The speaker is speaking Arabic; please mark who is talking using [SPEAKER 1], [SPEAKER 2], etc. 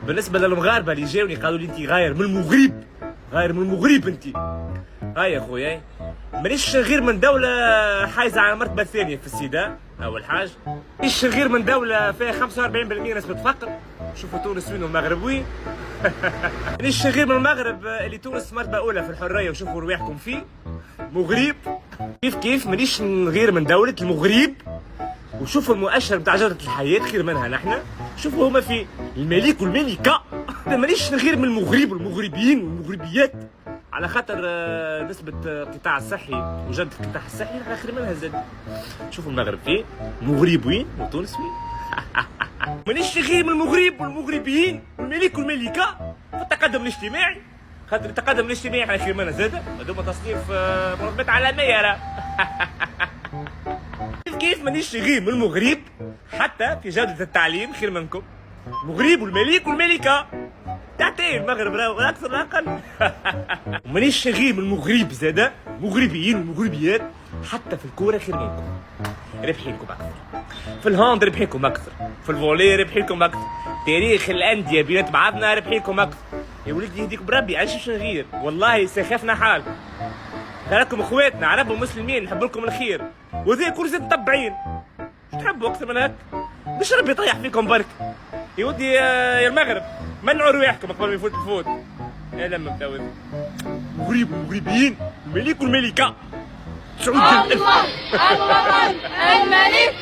[SPEAKER 1] بالنسبه للمغاربه اللي جاوني قالوا لي انت غاير من المغرب، غاير من المغرب انت. هاي يا خويا مانيش غير من دولة حايزة على المرتبة الثانية في السيدة، أول حاجة. مانيش غير من دولة فيها 45% نسبة فقر، شوفوا تونس وين والمغرب وين. مانيش غير من المغرب اللي تونس مرتبة أولى في الحرية وشوفوا رواحكم فيه. مغرب كيف مانيش غير من دولة المغرب، وشوفوا المؤشر بتاع جودة الحياة خير منها نحن، شوفوا هما في الملك والملكة. مانيش غير من المغرب والمغربيين والمغربيات، على خاطر نسبة القطاع الصحي وجودة القطاع الصحي على خير منها زاد. شوفوا المغرب فين، المغرب وين وتونس وين. مانيش غير من المغرب والمغربيين والملك والملكة في التقدم الاجتماعي، خاطر التقدم الاجتماعي على خير منها زاد، هذوما تصنيف منظمات عالمية راه. كيف مانيش غير من المغرب حتى في جودة التعليم خير منكم. المغرب والملك والملكة تعطيه المغرب راه اكثر ولا اقل. مانيش غير من المغرب زاده، مغربيين ومغربيات حتى في الكوره خير منكم، رابحينكم اكثر. في الهاند رابحينكم اكثر، في الفولي رابحينكم اكثر، تاريخ الانديه بينات بعضنا رابحينكم اكثر. يا وليدي يهديك بربي علاش نغير، والله سيخافنا حال. راكم اخواتنا عرب ومسلمين نحب لكم الخير، وذي كل زاد متبعين. مش تحبوا اكثر من هيك؟ باش ربي يطيح فيكم برك. يا ودي يا المغرب منعوا رواحكم قبل ما يفوت الفوت. يا لما متاوز مغرب ومغربيين الملك والملكة.
[SPEAKER 2] الله الملك